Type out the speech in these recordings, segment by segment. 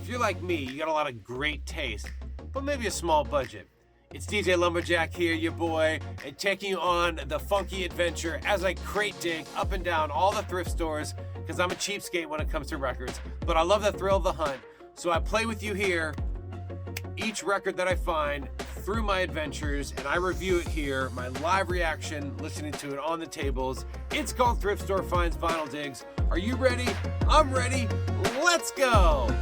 if you're like me, you got a lot of great taste, but maybe a small budget. It's DJ LumbaJack here, your boy, and taking you on the funky adventure as I crate dig up and down all the thrift stores, because I'm a cheapskate when it comes to records, but I love the thrill of the hunt. So I play with you here, each record that I find through my adventures, and I review it here, my live reaction, listening to it on the tables. It's called Thrift Store Finds Vinyl Digs. Are you ready? I'm ready. Let's go!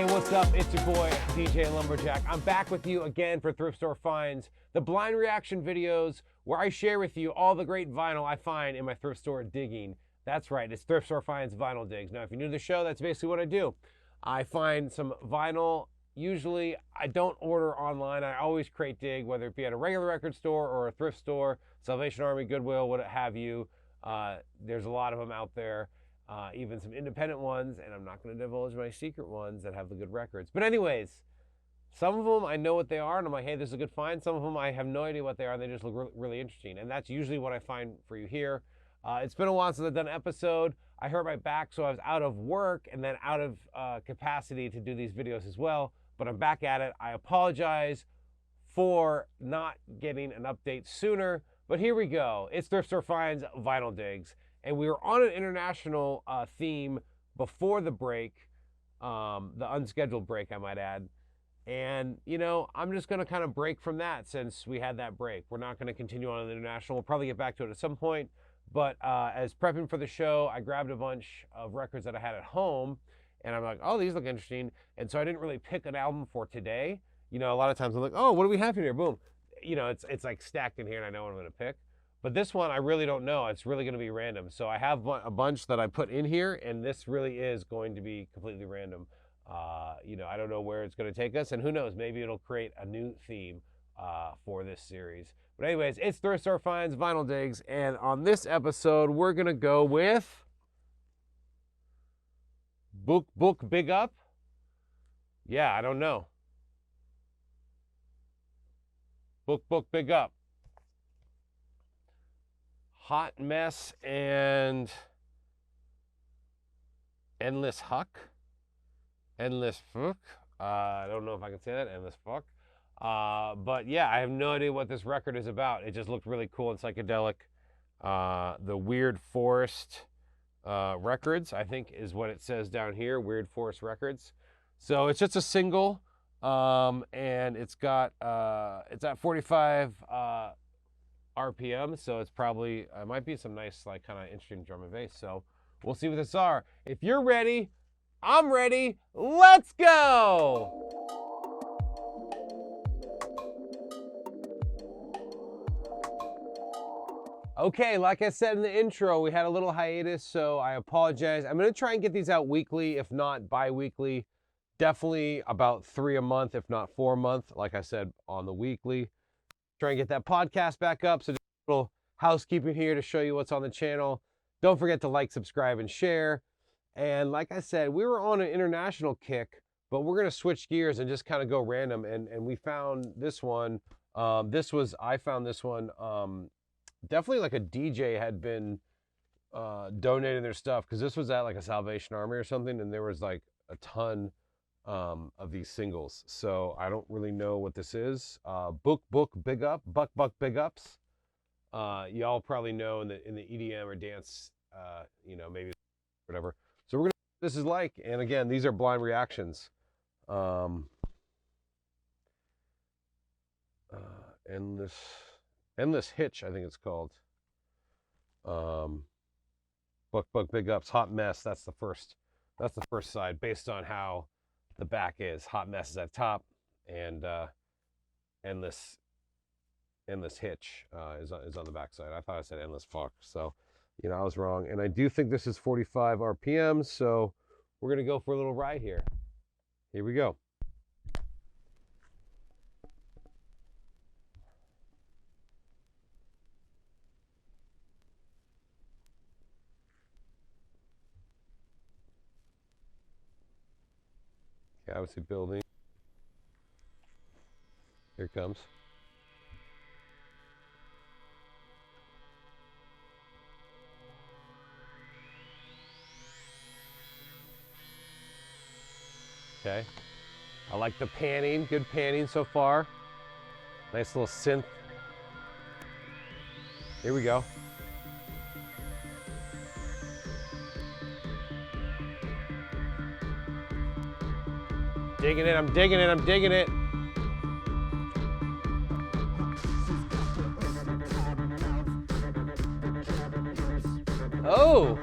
What's up? It's your boy, DJ LumbaJack. I'm back with you again for Thrift Store Finds, the blind reaction videos where I share with you all the great vinyl I find in my thrift store digging. That's right, it's Thrift Store Finds Vinyl Digs. Now, if you're new to the show, that's basically what I do. I find some vinyl. Usually, I don't order online. I always crate dig, whether it be at a regular record store or a thrift store, Salvation Army, Goodwill, what have you. There's a lot of them out there. Even some independent ones, and I'm not going to divulge my secret ones that have the good records. But anyways, some of them I know what they are, and I'm like, hey, this is a good find. Some of them I have no idea what they are, and they just look really interesting. And that's usually what I find for you here. It's been a while since I've done an episode. I hurt my back, so I was out of work and then out of capacity to do these videos as well. But I'm back at it. I apologize for not getting an update sooner, but here we go. It's Thrift Store Finds Vinyl Digs. And we were on an international theme before the break, the unscheduled break, I might add. And, you know, I'm just going to kind of break from that since we had that break. We're not going to continue on the international. We'll probably get back to it at some point. But as prepping for the show, I grabbed a bunch of records that I had at home. And I'm like, oh, these look interesting. And so I didn't really pick an album for today. You know, a lot of times I'm like, oh, what do we have here? Boom. You know, it's like stacked in here and I know what I'm going to pick. But this one, I really don't know. It's really going to be random. So I have a bunch that I put in here, and this really is going to be completely random. You know, I don't know where it's going to take us, and who knows? Maybe it'll create a new theme for this series. But anyways, it's Thrift Store Finds Vinyl Digs, and on this episode, we're going to go with Buk Buk Big Up. Yeah, I don't know. Buk Buk Big Up. Hot Mess and Endless Huck. Endless Fuck. I don't know if I can say that. Endless Fuck. But yeah, I have no idea what this record is about. It just looked really cool and psychedelic. The Weird Forest Records, I think, is what it says down here. Weird Forest Records. So it's just a single. And it's got, it's at 45 RPM, so it's probably might be some nice, like, kind of interesting drum and bass. So we'll see what this are. If you're ready, I'm ready. Let's go. Okay, like I said in the intro, we had a little hiatus, so I apologize. I'm gonna try and get these out weekly, if not bi-weekly. Definitely about 3 a month, if not 4 a month. Like I said, on the weekly. Try and get that podcast back up. So just a little housekeeping here to show you what's on the channel. Don't forget to like, subscribe, and share. And like I said, we were on an international kick, but we're going to switch gears and just kind of go random. And we found this one. I found this one. Definitely like a DJ had been donating their stuff, because this was at like a Salvation Army or something, and there was like a ton of these singles. So I don't really know what this is. Buk Buk Big Up, Buk Buk Big Ups. Y'all probably know in the EDM or dance, you know, maybe whatever. So we're gonna see what this is like. And again, these are blind reactions. Endless Hitch, I think it's called. Buk Buk Big Ups, Hot Mess. That's the first side, based on how the back is. Hot Mess is at top, and Endless Hitch is on the back side. I thought I said Endless Fuck, so you know I was wrong. And I do think this is 45 RPM, so we're gonna go for a little ride here. Here we go. Okay, obviously building. Here it comes. Okay. I like the panning, good panning so far. Nice little synth. Here we go. Digging it, I'm digging it, I'm digging it. Oh!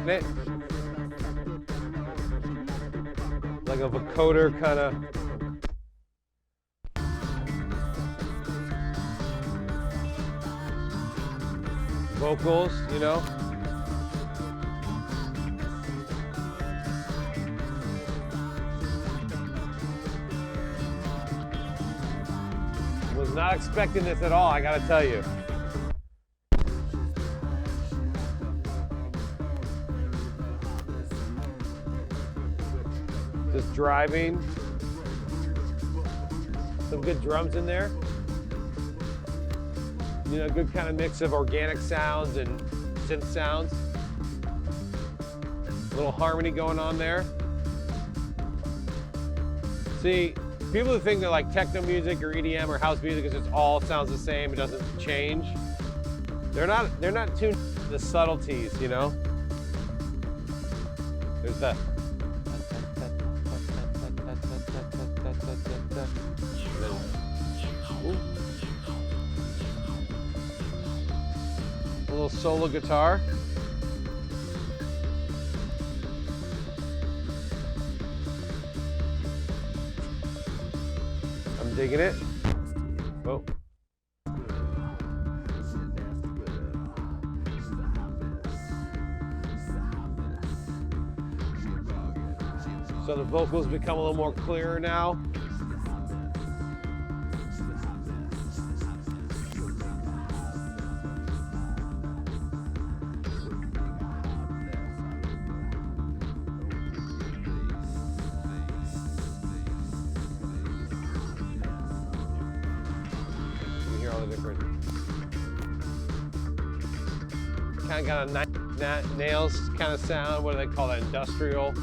It. Like a vocoder kind of. Vocals, you know. Was not expecting this at all, I gotta tell you. Just driving. Some good drums in there. You know, good kind of mix of organic sounds and synth sounds. A little harmony going on there. See, people who think that like techno music or EDM or house music is just all sounds the same, it doesn't change. They're not tuned to the subtleties, you know? There's the a little solo guitar. I'm digging it. Oh. So the vocals become a little more clearer now. Kind of got a nails kind of sound. What do they call that? Industrial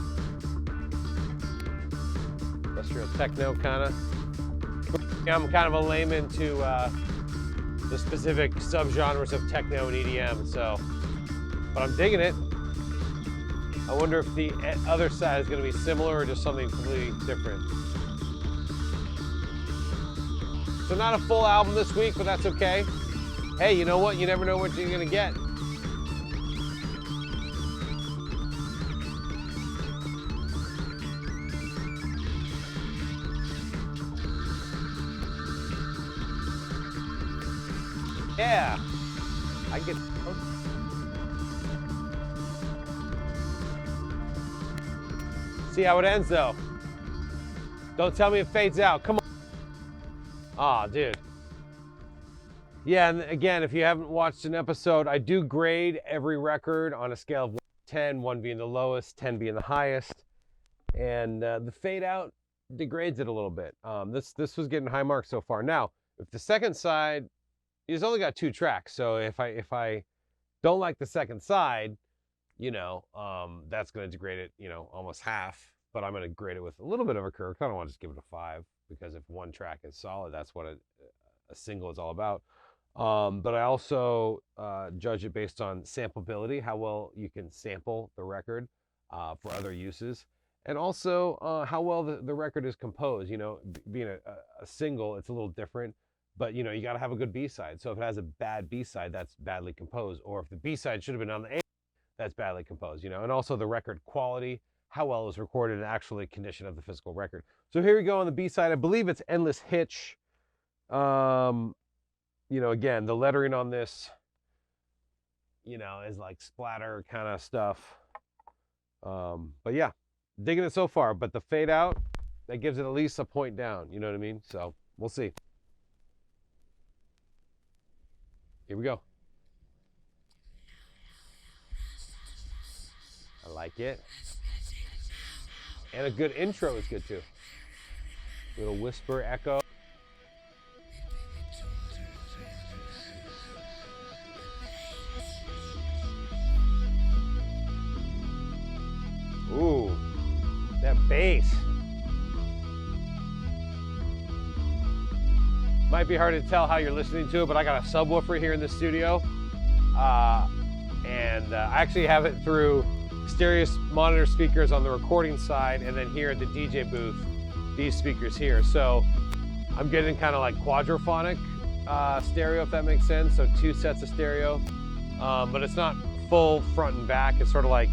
techno kind of. I'm kind of a layman to the specific subgenres of techno and EDM, so, but I'm digging it. I wonder if the other side is going to be similar or just something completely different. So not a full album this week, but that's okay. Hey, you know what? You never know what you're going to get. Yeah, I get. See how it ends though. Don't tell me it fades out. Come on. Aw, dude. Yeah, and again, if you haven't watched an episode, I do grade every record on a scale of 1 to 10, 1 being the lowest, 10 being the highest. And the fade out degrades it a little bit. This was getting high marks so far. Now, if the second side, he's only got 2 tracks, so if I don't like the second side, you know, that's going to degrade it, you know, almost half. But I'm going to grade it with a little bit of a curve. I don't want to just give it a 5, because if one track is solid, that's what a single is all about. But I also judge it based on sampleability, how well you can sample the record for other uses, and also how well the record is composed. You know, being a single, it's a little different. But, you know, you got to have a good B-side. So if it has a bad B-side, that's badly composed. Or if the B-side should have been on the A, that's badly composed, you know. And also the record quality, how well it was recorded, and actually condition of the physical record. So here we go on the B-side. I believe it's Endless Hitch. You know, again, the lettering on this, you know, is like splatter kind of stuff. But yeah, digging it so far. But the fade out, that gives it at least a point down. You know what I mean? So we'll see. Here we go. I like it. And a good intro is good too. Little whisper echo. Ooh, that bass. Might be hard to tell how you're listening to it, but I got a subwoofer here in the studio. And I actually have it through stereo monitor speakers on the recording side, and then here at the DJ booth, these speakers here. So I'm getting kind of like quadraphonic stereo, if that makes sense. So 2 sets of stereo, but it's not full front and back. It's sort of like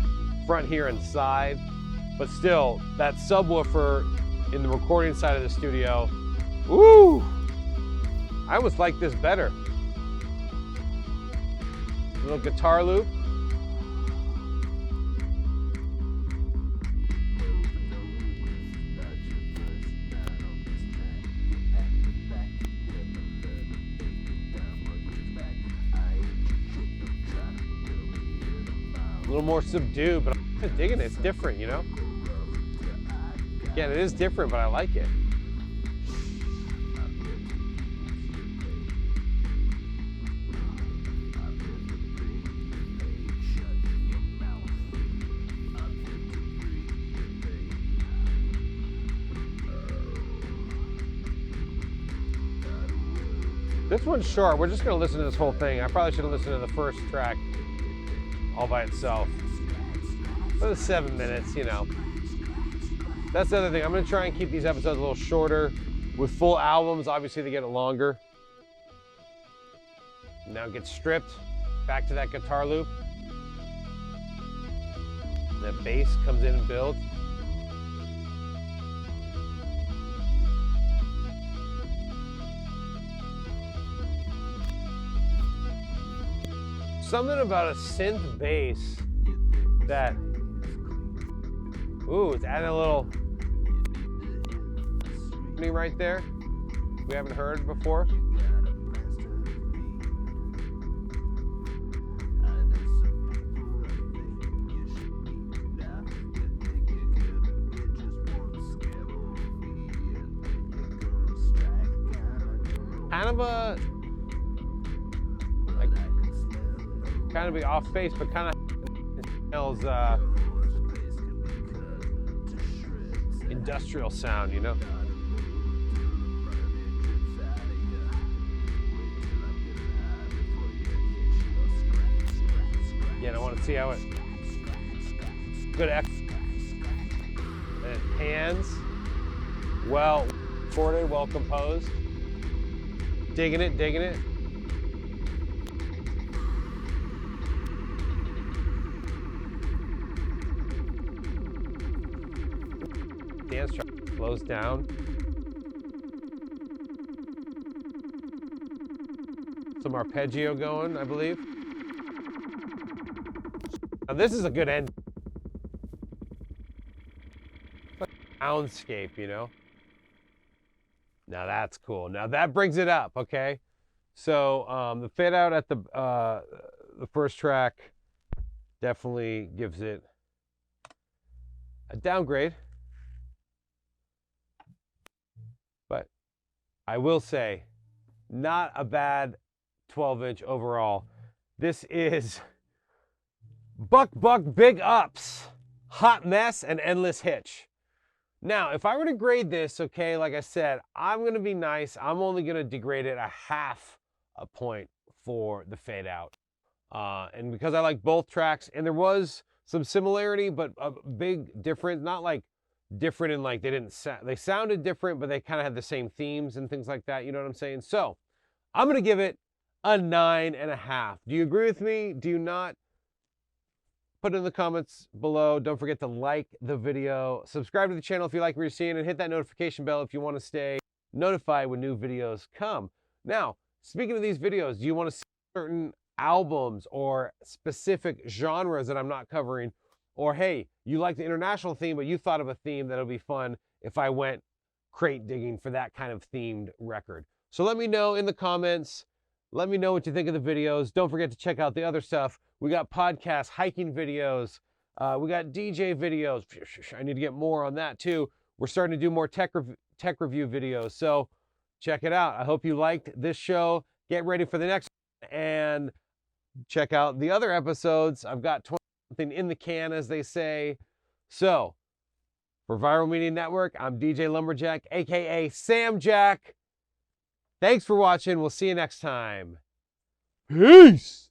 front here and side, but still that subwoofer in the recording side of the studio. Ooh, I almost like this better. Little guitar loop. A little more subdued, but I'm digging it. It's different, you know? Again, it is different, but I like it. This one's short. We're just gonna listen to this whole thing. I probably should have listened to the first track all by itself. But it's 7 minutes, you know. That's the other thing. I'm gonna try and keep these episodes a little shorter. With full albums, obviously they get longer. Now it gets stripped. Back to that guitar loop. That bass comes in and builds. Something about a synth bass that, ooh, it's adding a little right there we haven't heard before. Kind of a, like, kind of be off base, but kind of smells industrial sound, you know? Yeah, I want to see how it, good echo. And it pans, well recorded, well composed. Digging it, digging it. Dance track slows down. Some arpeggio going, I believe. Now this is a good end. Soundscape, you know? Now that's cool. Now that brings it up, okay? So the fade out at the first track definitely gives it a downgrade. But I will say, not a bad 12-inch overall. This is Buk Buk Big Ups, Hot Mess and Endless Hitch. Now, if I were to grade this, okay, like I said, I'm going to be nice. I'm only going to degrade it a half a point for the fade out. And because I like both tracks, and there was some similarity, but a big difference, not like different in like they sounded different, but they kind of had the same themes and things like that. You know what I'm saying? So I'm going to give it a 9.5. Do you agree with me? Do you not? Put it in the comments below. Don't forget to like the video. Subscribe to the channel if you like what you're seeing, and hit that notification bell if you want to stay notified when new videos come. Now, speaking of these videos, do you want to see certain albums or specific genres that I'm not covering? Or hey, you like the international theme, but you thought of a theme that'll be fun if I went crate digging for that kind of themed record. So let me know in the comments. Let me know what you think of the videos. Don't forget to check out the other stuff. We got podcasts, hiking videos. We got DJ videos. I need to get more on that too. We're starting to do more tech review videos. So check it out. I hope you liked this show. Get ready for the next one and check out the other episodes. I've got 20 something in the can, as they say. So for Viral Media Network, I'm DJ LumbaJack, aka Sam Jack. Thanks for watching. We'll see you next time. Peace.